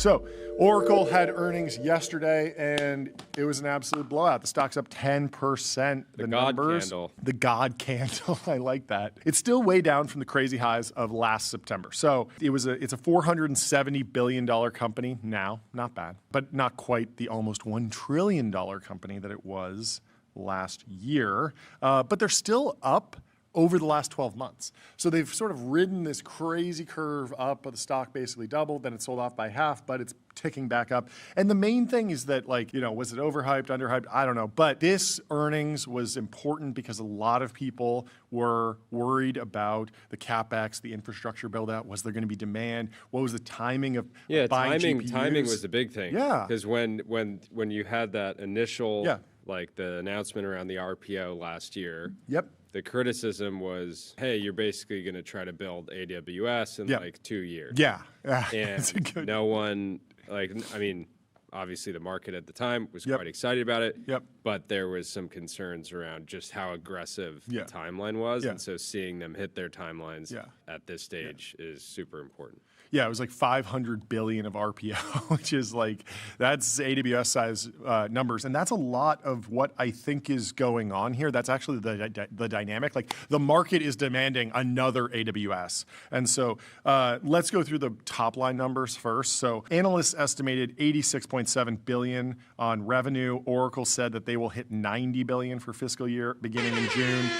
So Oracle had earnings yesterday, and it was an absolute blowout. The stock's up 10%. The God candle. The God candle. I like that. It's still way down from the crazy highs of last September. So it's a $470 billion company now. Not bad, but not quite the almost $1 trillion company that it was last year. But they're still up over the last 12 months. So they've sort of ridden this crazy curve up, but the stock basically doubled, then it sold off by half, but it's ticking back up. And the main thing is that, like, you know, was it overhyped, underhyped? I don't know. But this earnings was important because a lot of people were worried about the Capex, the infrastructure build out. Was there going to be demand? What was the timing of buying GPUs? Timing was the big thing. Yeah. Because when you had that initial, like the announcement around the RPO last year. Yep. The criticism was, hey, you're basically going to try to build AWS in like 2 years. Yeah. And no one, like, I mean, obviously the market at the time was quite excited about it. Yep. But there was some concerns around just how aggressive the timeline was. And so seeing them hit their timelines at this stage is super important. Yeah, it was like 500 billion of RPO, which is like, that's AWS size numbers. And that's a lot of what I think is going on here. That's actually the dynamic. Like, the market is demanding another AWS. And so let's go through the top line numbers first. So analysts estimated 86.7 billion on revenue. Oracle said that they will hit 90 billion for fiscal year beginning in June.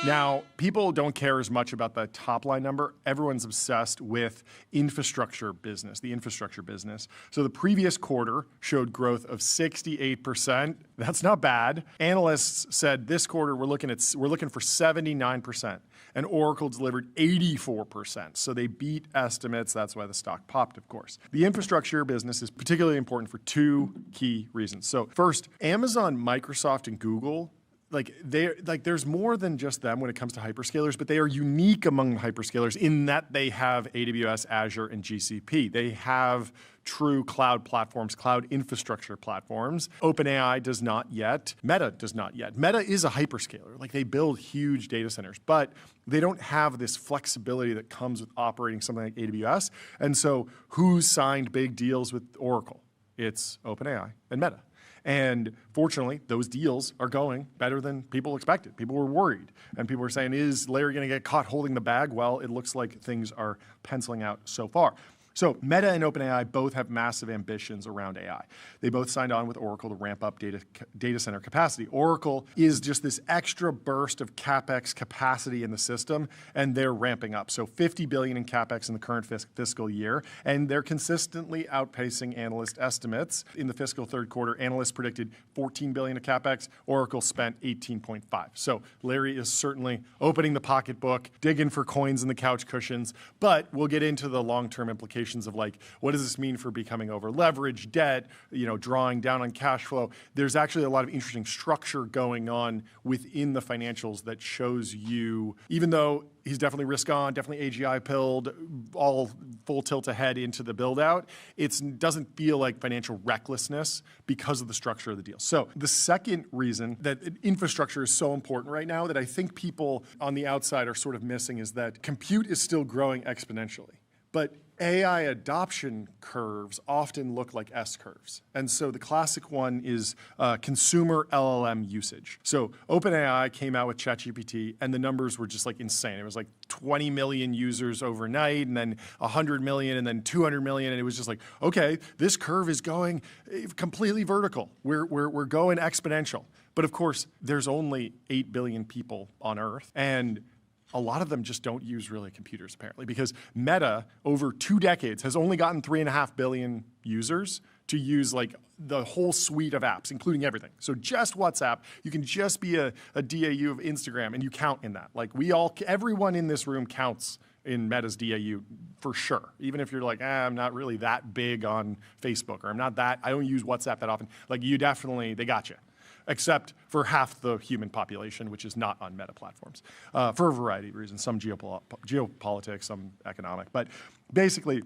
Now, people don't care as much about the top line number. Everyone's obsessed with infrastructure business, the infrastructure business. So the previous quarter showed growth of 68%. That's not bad. Analysts said this quarter we're looking for 79%, and Oracle delivered 84%. So they beat estimates. That's why the stock popped, of course. The infrastructure business is particularly important for two key reasons. So first, Amazon, Microsoft, and Google, there's more than just them when it comes to hyperscalers, but they are unique among the hyperscalers in that they have AWS, Azure, and GCP. They have true cloud platforms, cloud infrastructure platforms. OpenAI does not yet. Meta does not yet. Meta is a hyperscaler. Like, they build huge data centers, but they don't have this flexibility that comes with operating something like AWS. And so who signed big deals with Oracle? It's OpenAI and Meta. And fortunately, those deals are going better than people expected. People were worried. And people were saying, is Larry going to get caught holding the bag? Well, it looks like things are penciling out so far. So Meta and OpenAI both have massive ambitions around AI. They both signed on with Oracle to ramp up data center capacity. Oracle is just this extra burst of Capex capacity in the system, and they're ramping up. So $50 billion in Capex in the current fiscal year, and they're consistently outpacing analyst estimates. In the fiscal third quarter, analysts predicted $14 billion of Capex. Oracle spent $18.5. So Larry is certainly opening the pocketbook, digging for coins in the couch cushions, but we'll get into the long-term implications of, like, what does this mean for becoming over leveraged, debt, drawing down on cash flow. There's actually a lot of interesting structure going on within the financials that shows you, even though he's definitely risk on, definitely AGI pilled, all full tilt ahead into the build out, it doesn't feel like financial recklessness because of the structure of the deal. So the second reason that infrastructure is so important right now that I think people on the outside are sort of missing is that compute is still growing exponentially. But AI adoption curves often look like S-curves. And so the classic one is consumer LLM usage. So OpenAI came out with ChatGPT, and the numbers were just like insane. It was like 20 million users overnight, and then 100 million, and then 200 million. And it was just like, okay, this curve is going completely vertical. We're going exponential. But of course, there's only 8 billion people on Earth, and a lot of them just don't use really computers, apparently, because Meta, over 2 decades, has only gotten 3.5 billion users to use, like, the whole suite of apps, including everything. So just WhatsApp, you can just be a DAU of Instagram, and you count in that. Like, everyone in this room counts in Meta's DAU for sure. Even if you're like, I'm not really that big on Facebook, or I don't use WhatsApp that often. Like, they got you. Except for half the human population, which is not on Meta platforms, for a variety of reasons, some geopolitics, some economic. But basically,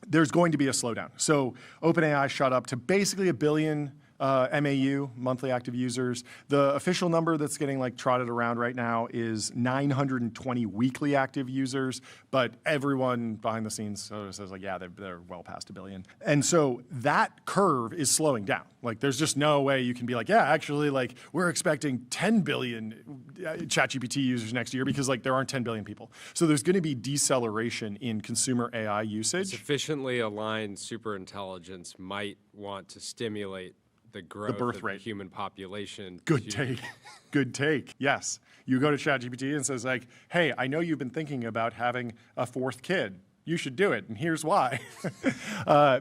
there's going to be a slowdown. So OpenAI shot up to basically 1 billion MAU, monthly active users. The official number that's getting like trotted around right now is 920 weekly active users, but everyone behind the scenes sort of says like, yeah, they're well past 1 billion. And so that curve is slowing down. Like there's just no way you can be like, yeah, actually like we're expecting 10 billion ChatGPT users next year because like there aren't 10 billion people. So there's going to be deceleration in consumer AI usage. Sufficiently aligned superintelligence might want to stimulate the growth of the human population. Good take. Good take. Yes. You go to ChatGPT and says like, hey, I know you've been thinking about having a 4th kid. You should do it, and here's why.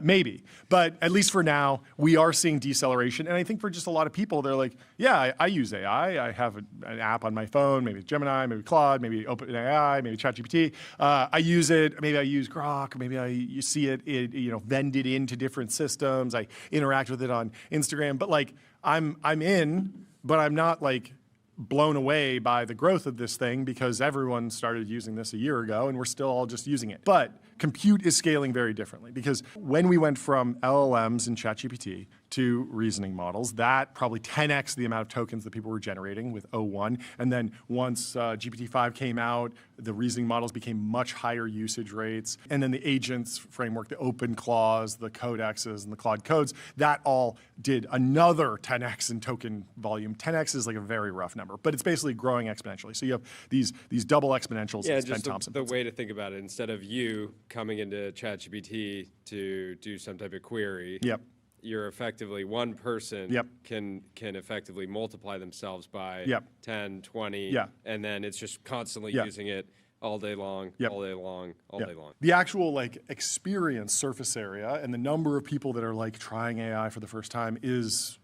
Maybe. But at least for now, we are seeing deceleration. And I think for just a lot of people, they're like, yeah, I use AI. I have an app on my phone, maybe Gemini, maybe Claude, maybe OpenAI, maybe ChatGPT. I use it. Maybe I use Grok. Maybe you see it vended into different systems. I interact with it on Instagram. But like, I'm in, but I'm not like blown away by the growth of this thing because everyone started using this a year ago and we're still all just using it. But compute is scaling very differently because when we went from LLMs and ChatGPT to reasoning models, that probably 10x the amount of tokens that people were generating with O1. And then once GPT-5 came out, the reasoning models became much higher usage rates. And then the agents framework, the open clause, the codexes, and the Claude codes, that all did another 10x in token volume. 10x is like a very rough number, but it's basically growing exponentially. So you have these double exponentials. Yeah, just the way to think about it, instead of you coming into ChatGPT to do some type of query, yep, you're effectively one person yep, can effectively multiply themselves by yep, 10, 20, yeah, and then it's just constantly yeah, using it all day long, yep, all day long, all yep, day long. The actual like experience surface area and the number of people that are like trying AI for the first time is,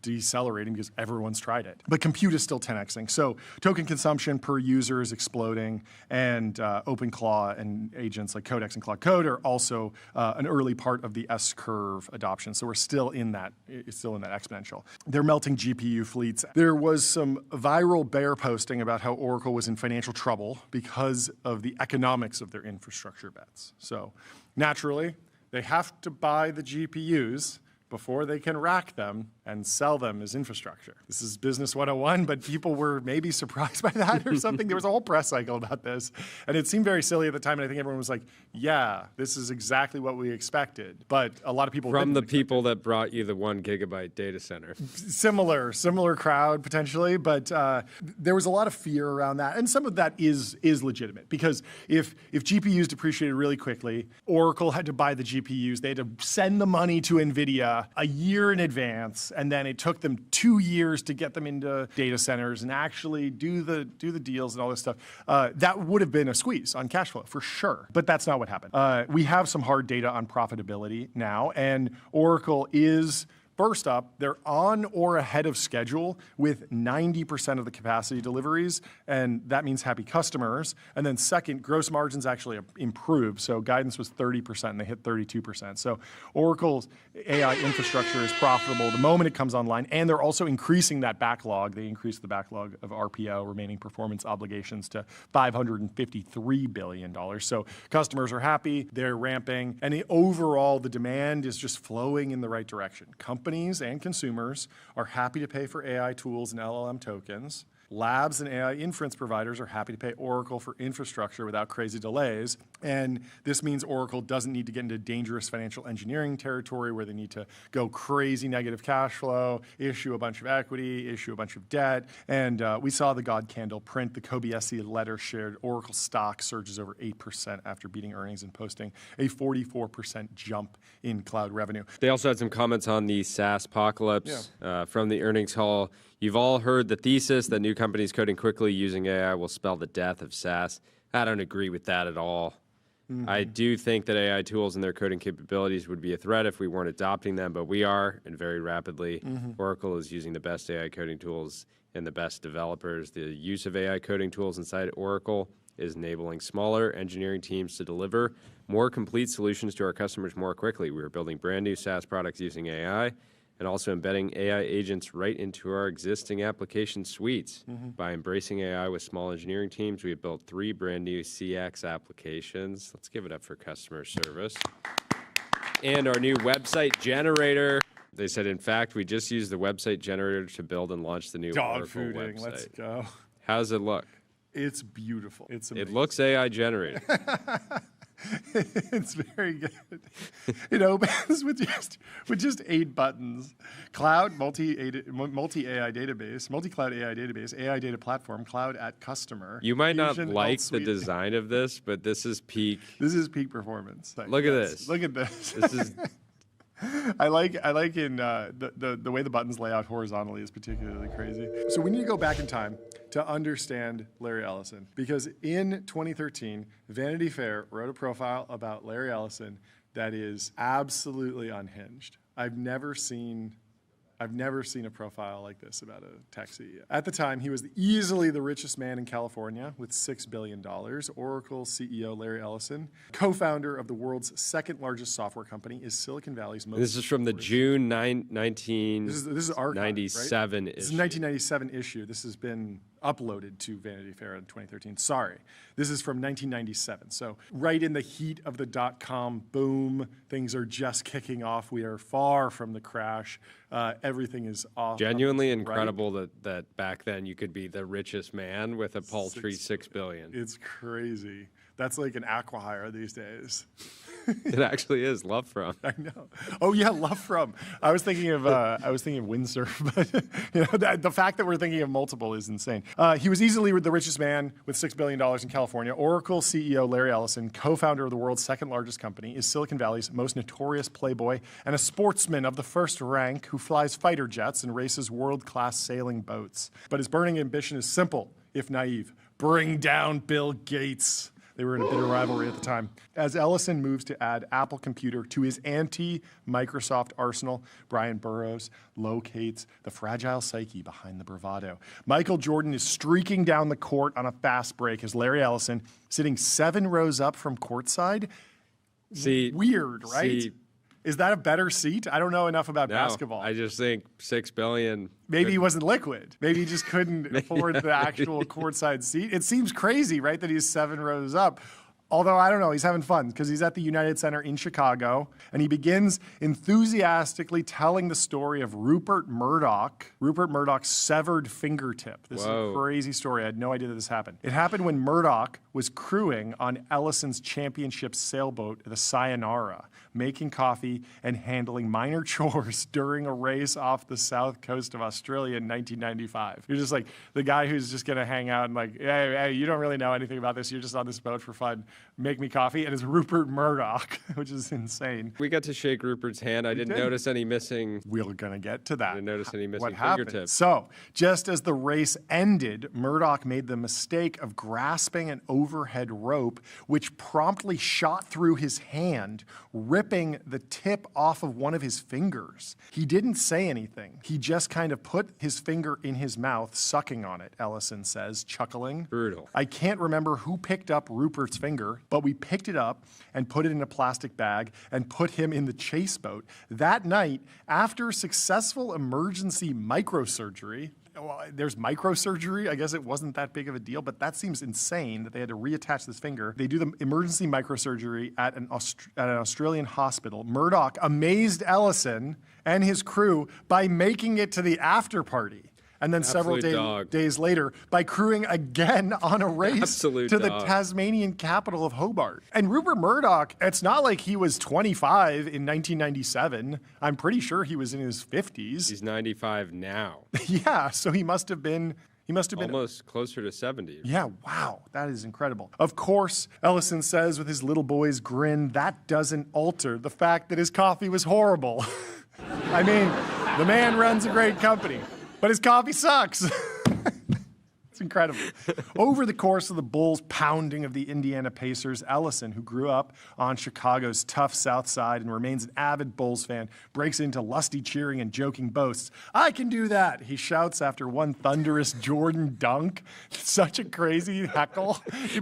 decelerating because everyone's tried it. But compute is still 10xing. So token consumption per user is exploding, and OpenClaw and agents like Codex and Claude Code are also an early part of the S-curve adoption. So we're still in that, it's still in that exponential. They're melting GPU fleets. There was some viral bear posting about how Oracle was in financial trouble because of the economics of their infrastructure bets. So naturally, they have to buy the GPUs before they can rack them and sell them as infrastructure. This is business 101, but people were maybe surprised by that or something. There was a whole press cycle about this, and it seemed very silly at the time, and I think everyone was like, yeah, this is exactly what we expected. But a lot of people From the people that brought you the 1 gigabyte data center. Similar crowd, potentially, but there was a lot of fear around that, and some of that is legitimate, because if GPUs depreciated really quickly, Oracle had to buy the GPUs, they had to send the money to NVIDIA a year in advance, and then it took them 2 years to get them into data centers and actually do the deals and all this stuff. That would have been a squeeze on cash flow for sure, but that's not what happened. We have some hard data on profitability now, and Oracle is, first up, they're on or ahead of schedule with 90% of the capacity deliveries, and that means happy customers. And then second, gross margins actually improved. So guidance was 30%, and they hit 32%. So Oracle's AI infrastructure is profitable the moment it comes online, and they're also increasing that backlog. They increased the backlog of RPO, remaining performance obligations, to $553 billion. So customers are happy, they're ramping, and the demand is just flowing in the right direction. Companies and consumers are happy to pay for AI tools and LLM tokens. Labs and AI inference providers are happy to pay Oracle for infrastructure without crazy delays. And this means Oracle doesn't need to get into dangerous financial engineering territory where they need to go crazy negative cash flow, issue a bunch of equity, issue a bunch of debt. And we saw the God candle print. The Kobayashi letter shared Oracle stock surges over 8% after beating earnings and posting a 44% jump in cloud revenue. They also had some comments on the SaaS apocalypse from the earnings call. You've all heard the thesis that new companies coding quickly using AI will spell the death of SaaS. I don't agree with that at all. Mm-hmm. I do think that AI tools and their coding capabilities would be a threat if we weren't adopting them, but we are, and very rapidly. Mm-hmm. Oracle is using the best AI coding tools and the best developers. The use of AI coding tools inside Oracle is enabling smaller engineering teams to deliver more complete solutions to our customers more quickly. We are building brand new SaaS products using AI, and also embedding AI agents right into our existing application suites. Mm-hmm. By embracing AI with small engineering teams, we have built 3 brand new CX applications. Let's give it up for customer service. And our new website generator They said, in fact, we just used the website generator to build and launch the new Dog Oracle fooding. website. Let's go. How does it look? It's beautiful. It's amazing. It looks AI generated. It's very good. It opens with just 8 buttons. Cloud, multi-AI database, multi-cloud AI database, AI data platform, cloud at customer. You might not Fusion, like Alt the Suite. design of this, but this is peak. This is peak performance. Look at this. Look at this. This is I like in the way the buttons lay out horizontally is particularly crazy. So we need to go back in time to understand Larry Ellison, because in 2013, Vanity Fair wrote a profile about Larry Ellison that is absolutely unhinged. I've never seen a profile like this about a tech CEO. At the time, he was easily the richest man in California with $6 billion. Oracle CEO Larry Ellison, co-founder of the world's second largest software company, is Silicon Valley's most... This is from the June 1997 This is archive, right? issue. This is 1997 issue. This has been uploaded to Vanity Fair in 2013. Sorry. This is from 1997. So right in the heat of the dot-com boom, things are just kicking off. We are far from the crash. Everything is off. Genuinely incredible that back then you could be the richest man with a paltry $6 billion. It's crazy. That's like an acqui-hire these days. It actually is. Love from. I know. Oh yeah, love from. I was thinking of windsurf, but the fact that we're thinking of multiple is insane. He was easily the richest man with $6 billion in California. Oracle CEO Larry Ellison, co-founder of the world's second largest company, is Silicon Valley's most notorious playboy and a sportsman of the first rank who flies fighter jets and races world-class sailing boats. But his burning ambition is simple, if naive: bring down Bill Gates. They were in a bitter rivalry at the time. As Ellison moves to add Apple Computer to his anti-Microsoft arsenal, Brian Burrows locates the fragile psyche behind the bravado. Michael Jordan is streaking down the court on a fast break as Larry Ellison, sitting 7 rows up from courtside. Weird, right? Is that a better seat? I don't know enough about basketball. I just think $6 billion. Maybe he wasn't liquid. Maybe he just couldn't afford the actual courtside seat. It seems crazy, right, that he's 7 rows up. Although, I don't know, he's having fun because he's at the United Center in Chicago, and he begins enthusiastically telling the story of Rupert Murdoch's severed fingertip. This is a crazy story. I had no idea that this happened. It happened when Murdoch was crewing on Ellison's championship sailboat, the Sayonara, making coffee and handling minor chores during a race off the south coast of Australia in 1995. You're just like the guy who's just going to hang out and like, hey, you don't really know anything about this. You're just on this boat for fun. Make me coffee. And it's Rupert Murdoch, which is insane. We got to shake Rupert's hand. I didn't notice any missing. We're going to get to that. I didn't notice any missing what happened? fingertips. So, just as the race ended, Murdoch made the mistake of grasping an overhead rope, which promptly shot through his hand, ripping the tip off of one of his fingers. He didn't say anything. He just kind of put his finger in his mouth, sucking on it, Ellison says, chuckling. Brutal. I can't remember who picked up Rupert's finger, but we picked it up and put it in a plastic bag and put him in the chase boat. That night, after successful emergency microsurgery, well, there's microsurgery. I guess it wasn't that big of a deal, but that seems insane that they had to reattach this finger. They do the emergency microsurgery at an Australian hospital. Murdoch amazed Ellison and his crew by making it to the after party. And then several days later, by crewing again on a race to the Tasmanian capital of Hobart. And Rupert Murdoch, it's not like he was 25 in 1997. I'm pretty sure he was in his 50s. He's 95 now. Yeah, so he must have been almost closer to 70. Yeah, wow, that is incredible. Of course, Ellison says with his little boy's grin, that doesn't alter the fact that his coffee was horrible. I mean, the man runs a great company, but his coffee sucks. It's incredible. Over the course of the Bulls' pounding of the Indiana Pacers, Ellison, who grew up on Chicago's tough South Side and remains an avid Bulls fan, breaks into lusty cheering and joking boasts. I can do that, he shouts after one thunderous Jordan dunk. Such a crazy heckle.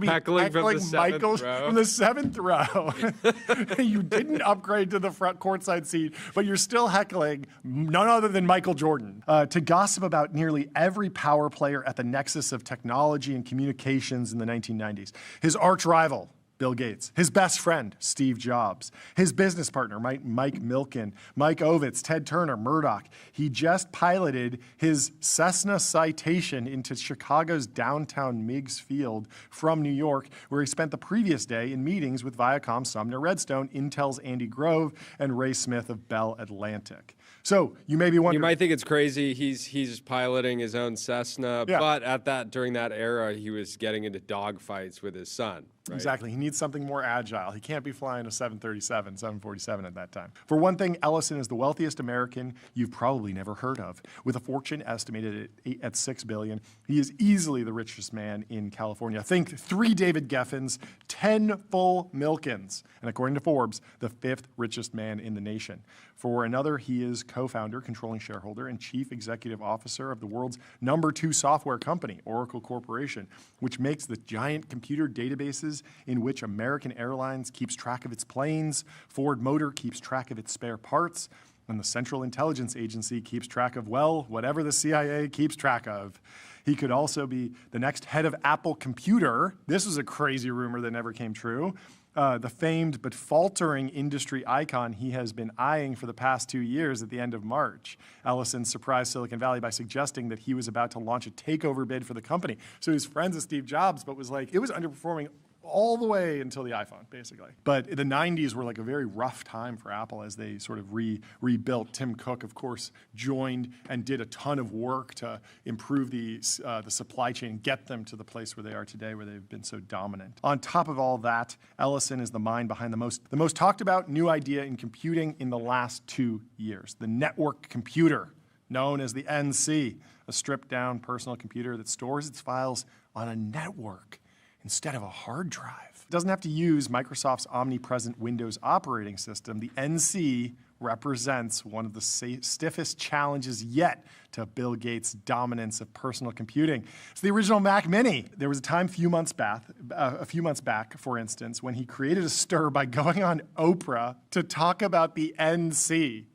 Heckling from the Michael seventh row. From the 7th row. You didn't upgrade to the front courtside seat, but you're still heckling none other than Michael Jordan. To gossip about nearly every power player at the nexus of technology and communications in the 1990s. His arch rival, Bill Gates, his best friend, Steve Jobs, his business partner, Mike Milken, Mike Ovitz, Ted Turner, Murdoch. He just piloted his Cessna Citation into Chicago's downtown Meigs Field from New York, where he spent the previous day in meetings with Viacom, Sumner Redstone, Intel's Andy Grove, and Ray Smith of Bell Atlantic. So you may be wondering. You might think it's crazy. He's piloting his own Cessna, but during that era, he was getting into dogfights with his son. Right? Exactly. He needs something more agile. He can't be flying a 737, 747 at that time. For one thing, Ellison is the wealthiest American you've probably never heard of. With a fortune estimated at $6 billion, he is easily the richest man in California. Think 3 David Geffens, 10 full Milkens, and according to Forbes, the 5th richest man in the nation. For another, he is co-founder, controlling shareholder, and chief executive officer of the world's #2 software company, Oracle Corporation, which makes the giant computer databases in which American Airlines keeps track of its planes, Ford Motor keeps track of its spare parts, and the Central Intelligence Agency keeps track of, well, whatever the CIA keeps track of. He could also be the next head of Apple Computer. This was a crazy rumor that never came true. The famed but faltering industry icon he has been eyeing for the past 2 years at the end of March. Ellison surprised Silicon Valley by suggesting that he was about to launch a takeover bid for the company. So he was friends with Steve Jobs, but was like, it was underperforming all the way until the iPhone, basically. But the 90s were like a very rough time for Apple as they sort of rebuilt. Tim Cook, of course, joined and did a ton of work to improve the supply chain, get them to the place where they are today, where they've been so dominant. On top of all that, Ellison is the mind behind the most talked about new idea in computing in the last 2 years, the network computer, known as the NC, a stripped-down personal computer that stores its files on a network instead of a hard drive. It doesn't have to use Microsoft's omnipresent Windows operating system. The NC represents one of the stiffest challenges yet to Bill Gates' dominance of personal computing. It's the original Mac Mini. There was a time a few months back, for instance, when he created a stir by going on Oprah to talk about the NC.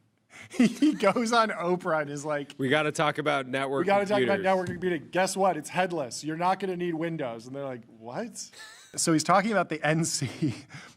He goes on Oprah and is like, we got to talk about network computers. We got to talk about network computing. Guess what? It's headless. You're not going to need Windows. And they're like, what? So he's talking about the NC,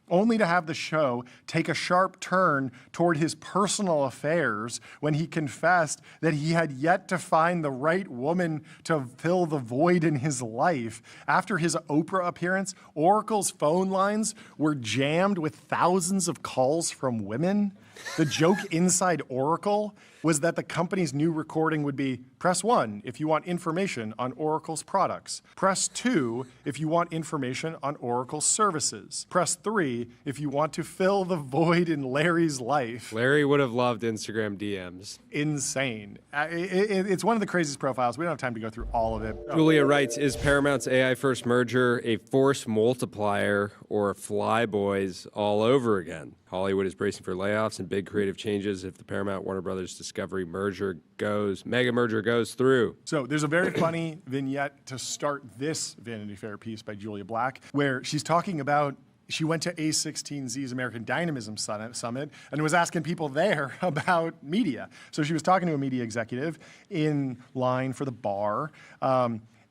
only to have the show take a sharp turn toward his personal affairs when he confessed that he had yet to find the right woman to fill the void in his life. After his Oprah appearance, Oracle's phone lines were jammed with thousands of calls from women. The joke inside Oracle was that the company's new recording would be, press 1 if you want information on Oracle's products. Press 2 if you want information on Oracle's services. Press 3 if you want to fill the void in Larry's life. Larry would have loved Instagram DMs. Insane. It's one of the craziest profiles. We don't have time to go through all of it. Julia writes, is Paramount's AI-first merger a force multiplier or Flyboys all over again? Hollywood is bracing for layoffs and big creative changes if the Paramount-Warner Brothers Discovery mega merger goes through. So there's a very funny vignette to start this Vanity Fair piece by Julia Black, where she's talking about she went to A16Z's American Dynamism Summit and was asking people there about media. So she was talking to a media executive in line for the bar.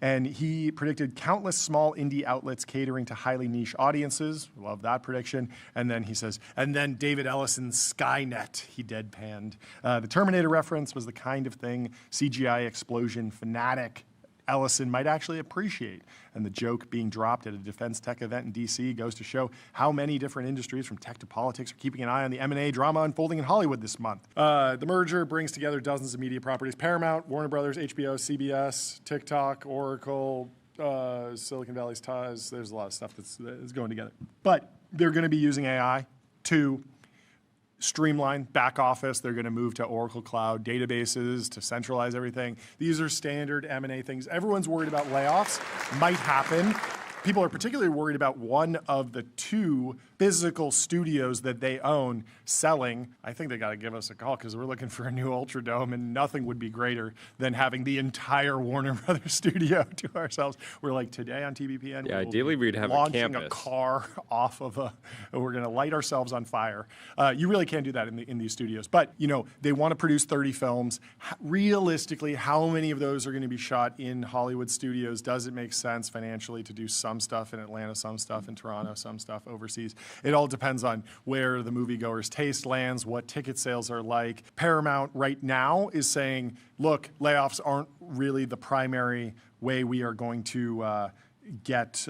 And he predicted countless small indie outlets catering to highly niche audiences. Love that prediction. And then he says, and then David Ellison's Skynet, he deadpanned. The Terminator reference was the kind of thing CGI explosion fanatic Ellison might actually appreciate. And the joke being dropped at a defense tech event in DC goes to show how many different industries, from tech to politics, are keeping an eye on the M&A drama unfolding in Hollywood this month. The merger brings together dozens of media properties: Paramount, Warner Brothers, HBO, CBS, TikTok, Oracle, Silicon Valley's ties. There's a lot of stuff that's going together. But they're going to be using AI to streamline back office. They're going to move to Oracle Cloud databases to centralize everything. These are standard M&A things. Everyone's worried about layoffs. Might happen. People are particularly worried about one of the 2 physical studios that they own selling, I think they got to give us a call because we're looking for a new Ultra Dome, and nothing would be greater than having the entire Warner Brothers studio to ourselves. We're like, today on TBPN, Yeah, ideally we'd have a launching campus. a car off of we're going to light ourselves on fire. You really can't do that in these studios. But, they want to produce 30 films. Realistically, how many of those are going to be shot in Hollywood studios? Does it make sense financially to do some stuff in Atlanta, some stuff in Toronto, some stuff overseas? It all depends on where the moviegoer's taste lands, what ticket sales are like. Paramount right now is saying, look, layoffs aren't really the primary way we are going to get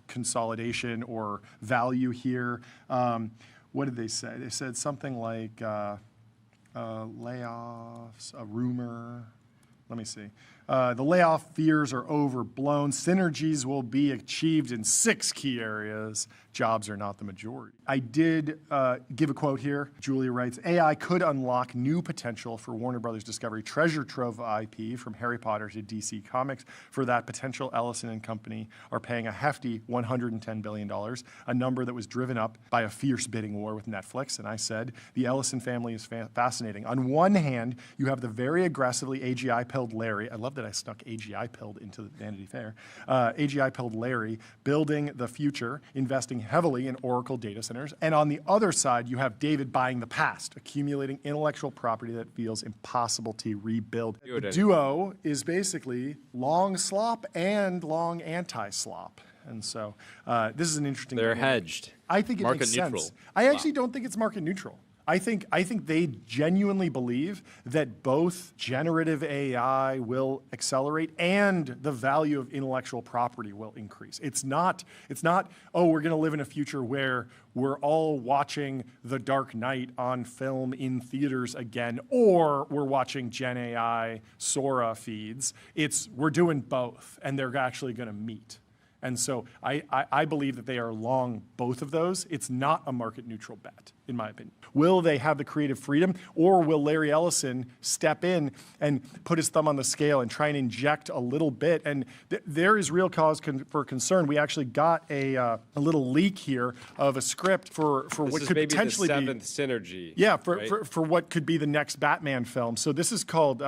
consolidation or value here. What did they say? They said something like layoffs, a rumor. Let me see. The layoff fears are overblown. Synergies will be achieved in 6 key areas. Jobs are not the majority. I did give a quote here. Julia writes, AI could unlock new potential for Warner Brothers Discovery treasure trove IP from Harry Potter to DC Comics. For that potential, Ellison and company are paying a hefty $110 billion, a number that was driven up by a fierce bidding war with Netflix. And I said, the Ellison family is fascinating. On one hand, you have the very aggressively AGI-pilled Larry. I love that I snuck AGI-pilled into the Vanity Fair. AGI-pilled Larry building the future, investing heavily in Oracle data centers. And on the other side, you have David buying the past, accumulating intellectual property that feels impossible to rebuild. The duo is basically long slop and long anti-slop. And so this is an interesting They're game. hedged. I think it Market makes neutral. sense. I actually don't think it's market neutral. I think they genuinely believe that both generative AI will accelerate and the value of intellectual property will increase. It's not, oh, we're going to live in a future where we're all watching The Dark Knight on film in theaters again, or we're watching Gen AI Sora feeds. We're doing both, and they're actually going to meet. And so I believe that they are long both of those. It's not a market neutral bet, in my opinion. Will they have the creative freedom, or will Larry Ellison step in and put his thumb on the scale and try and inject a little bit? And there is real cause for concern. We actually got a little leak here of a script for what could potentially the be 7th synergy. Yeah, right? for what could be the next Batman film. So this is called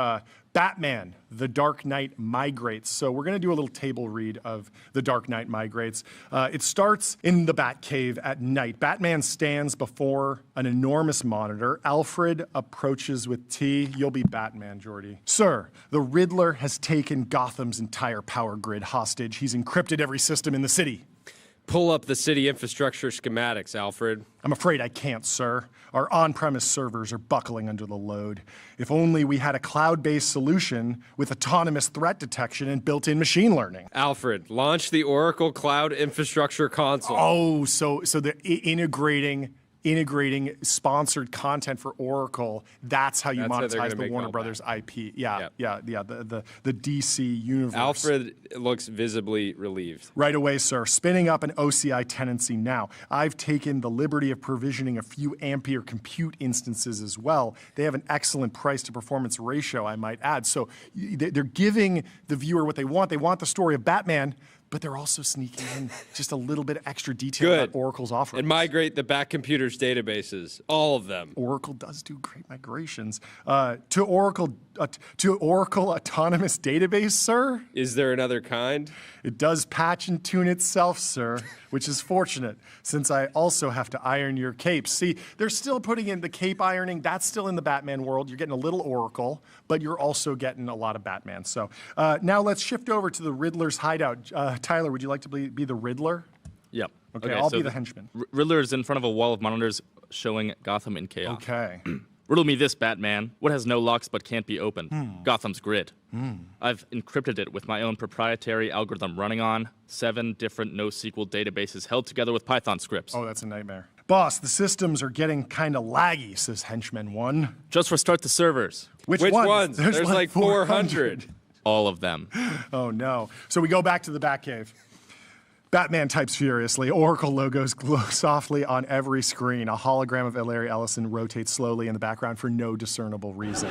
Batman, The Dark Knight Migrates. So we're going to do a little table read of The Dark Knight Migrates. It starts in the Batcave at night. Batman stands before an enormous monitor. Alfred approaches with tea. You'll be Batman, Jordi. Sir, the Riddler has taken Gotham's entire power grid hostage. He's encrypted every system in the city. Pull up the city infrastructure schematics, Alfred. I'm afraid I can't, sir. Our on-premise servers are buckling under the load. If only we had a cloud-based solution with autonomous threat detection and built-in machine learning. Alfred, launch the Oracle Cloud Infrastructure Console. Oh, so the integrating sponsored content for Oracle, that's how you monetize the Warner Brothers IP. Yeah, the DC universe. Alfred looks visibly relieved. Right away, sir. Spinning up an OCI tenancy now. I've taken the liberty of provisioning a few Ampere compute instances as well. They have an excellent price to performance ratio, I might add. So they're giving the viewer what they want. They want the story of Batman, but they're also sneaking in just a little bit of extra detail about Oracle's offerings. And migrate the back computers databases, all of them. Oracle does do great migrations. To Oracle Autonomous Database, sir? Is there another kind? It does patch and tune itself, sir, which is fortunate, since I also have to iron your capes. See, they're still putting in the cape ironing. That's still in the Batman world. You're getting a little Oracle, but you're also getting a lot of Batman. So now let's shift over to the Riddler's hideout. Tyler, would you like to be the Riddler? Yep. Okay, I'll be the henchman. Riddler is in front of a wall of monitors showing Gotham in chaos. Okay. Riddle me this, Batman. What has no locks but can't be opened? Gotham's grid. I've encrypted it with my own proprietary algorithm running on 7 different NoSQL databases held together with Python scripts. Oh, that's a nightmare. Boss, the systems are getting kind of laggy, says Henchman 1. Just restart the servers. Which ones? There's like 400. All of them. Oh, no. So we go back to the Batcave. Batman types furiously. Oracle logos glow softly on every screen. A hologram of Larry Ellison rotates slowly in the background for no discernible reason.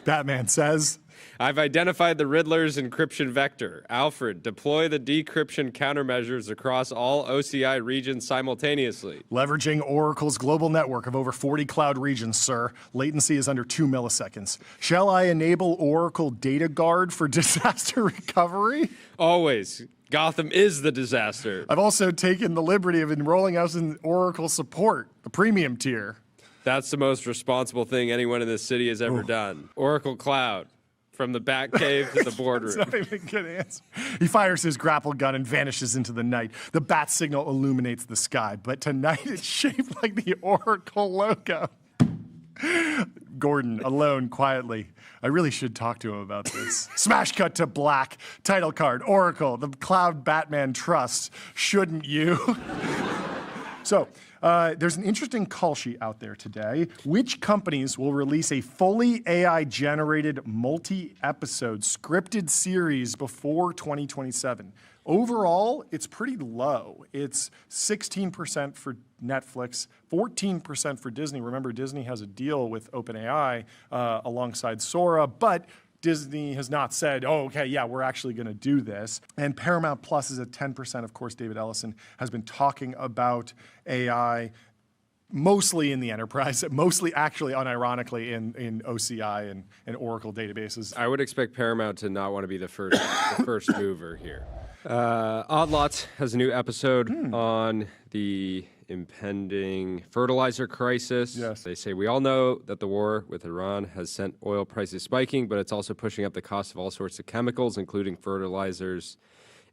Batman says, I've identified the Riddler's encryption vector. Alfred, deploy the decryption countermeasures across all OCI regions simultaneously. Leveraging Oracle's global network of over 40 cloud regions, sir. Latency is under 2 milliseconds. Shall I enable Oracle Data Guard for disaster recovery? Always. Gotham is the disaster. I've also taken the liberty of enrolling us in Oracle support, the premium tier. That's the most responsible thing anyone in this city has ever done. Oracle Cloud. From the Batcave to the boardroom. That's not even a good answer. He fires his grapple gun and vanishes into the night. The bat signal illuminates the sky, but tonight it's shaped like the Oracle logo. Gordon, alone, quietly. I really should talk to him about this. Smash cut to black. Title card, Oracle, the Cloud Batman Trust. Shouldn't you? So, there's an interesting call sheet out there today. Which companies will release a fully AI-generated multi-episode scripted series before 2027? Overall, it's pretty low. It's 16% for Netflix, 14% for Disney. Remember, Disney has a deal with OpenAI alongside Sora, but Disney has not said, oh, okay, yeah, we're actually going to do this. And Paramount Plus is at 10%. Of course, David Ellison has been talking about AI mostly in the enterprise, mostly actually unironically in OCI and Oracle databases. I would expect Paramount to not want to be the first mover here. Odd Lots has a new episode on the impending fertilizer crisis. Yes. They say, we all know that the war with Iran has sent oil prices spiking, but it's also pushing up the cost of all sorts of chemicals, including fertilizers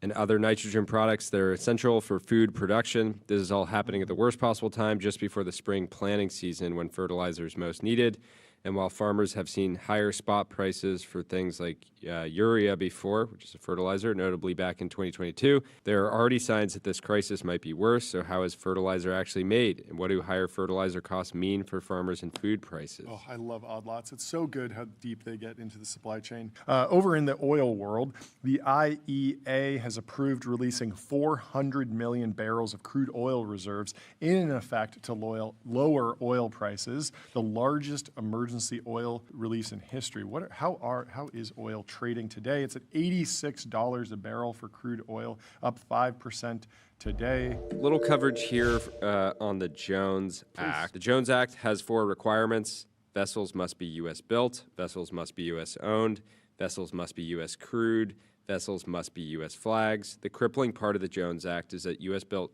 and other nitrogen products that are essential for food production. This is all happening at the worst possible time, just before the spring planting season when fertilizer is most needed. And while farmers have seen higher spot prices for things like urea before, which is a fertilizer, notably back in 2022, there are already signs that this crisis might be worse. So how is fertilizer actually made? And what do higher fertilizer costs mean for farmers and food prices? Oh, I love Odd Lots. It's so good how deep they get into the supply chain. Over in the oil world, the IEA has approved releasing 400 million barrels of crude oil reserves in effect to lower oil prices, the largest emergency oil release in history. How is oil trading today? It's at $86 a barrel for crude oil, up 5% today. Little coverage here on the Jones Act. The Jones Act has 4 requirements. Vessels must be U.S. built. Vessels must be U.S. owned. Vessels must be U.S. crewed. Vessels must be U.S. flags. The crippling part of the Jones Act is that U.S. built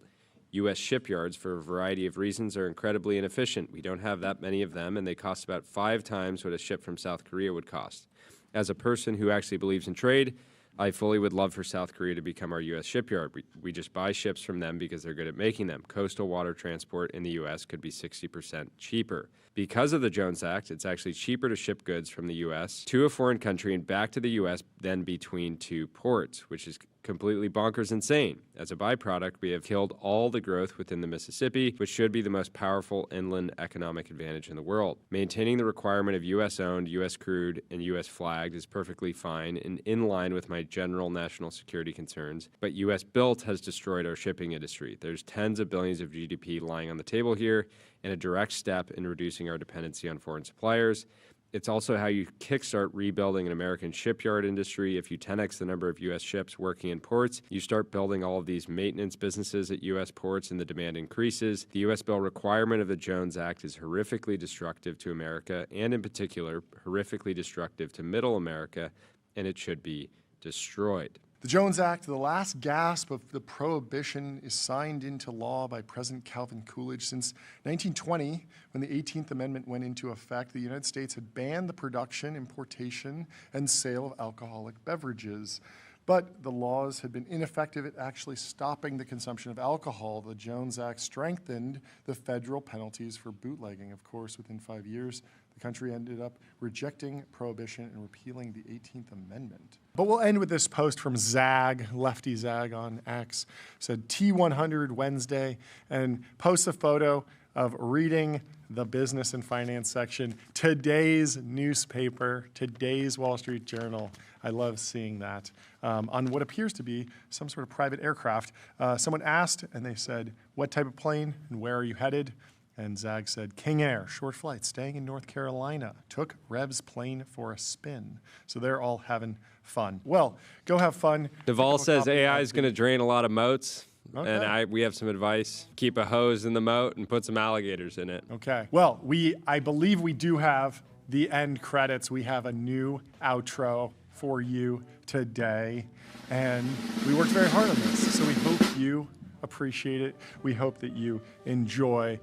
U.S. shipyards, for a variety of reasons, are incredibly inefficient. We don't have that many of them, and they cost about 5 times what a ship from South Korea would cost. As a person who actually believes in trade, I fully would love for South Korea to become our U.S. shipyard. We just buy ships from them because they're good at making them. Coastal water transport in the U.S. could be 60% cheaper. Because of the Jones Act, it's actually cheaper to ship goods from the U.S. to a foreign country and back to the U.S. than between 2 ports, which is completely bonkers insane. As a byproduct, we have killed all the growth within the Mississippi, which should be the most powerful inland economic advantage in the world. Maintaining the requirement of U.S. owned, U.S. crewed, and U.S. flagged is perfectly fine and in line with my general national security concerns, but U.S. built has destroyed our shipping industry. There's tens of billions of GDP lying on the table here, and a direct step in reducing our dependency on foreign suppliers. It's also how you kickstart rebuilding an American shipyard industry. If you 10x the number of U.S. ships working in ports, you start building all of these maintenance businesses at U.S. ports and the demand increases. The U.S. bill requirement of the Jones Act is horrifically destructive to America, and in particular, horrifically destructive to middle America, and it should be destroyed. The Jones Act, the last gasp of the prohibition, is signed into law by President Calvin Coolidge. Since 1920, when the 18th Amendment went into effect, the United States had banned the production, importation, and sale of alcoholic beverages. But the laws had been ineffective at actually stopping the consumption of alcohol. The Jones Act strengthened the federal penalties for bootlegging. Of course, within 5 years, the country ended up rejecting prohibition and repealing the 18th Amendment. But we'll end with this post from Zag, Lefty Zag on X, said T100 Wednesday, and posts a photo of reading the business and finance section, today's newspaper, today's Wall Street Journal. I love seeing that. On what appears to be some sort of private aircraft. Someone asked, and they said, what type of plane and where are you headed? And Zag said, King Air, short flight, staying in North Carolina, took Rev's plane for a spin. So they're all having fun. Well, go have fun. Naval says AI is going to drain a lot of moats. Okay. And we have some advice. Keep a hose in the moat and put some alligators in it. Okay. Well, I believe we do have the end credits. We have a new outro for you today. And we worked very hard on this. So we hope you appreciate it. We hope that you enjoy.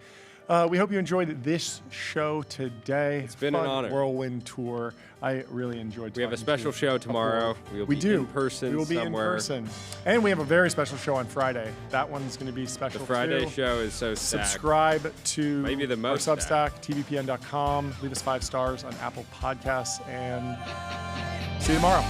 We hope you enjoyed this show today. It's been an honor. Whirlwind tour. I really enjoyed. We have a special show tomorrow. We do. In person. We will be somewhere. in person, and we have a very special show on Friday. That one's going to be special. The Friday too. show is so stacked. Subscribe to maybe the most our Substack, TBPN.com. Leave us 5 stars on Apple Podcasts, and see you tomorrow.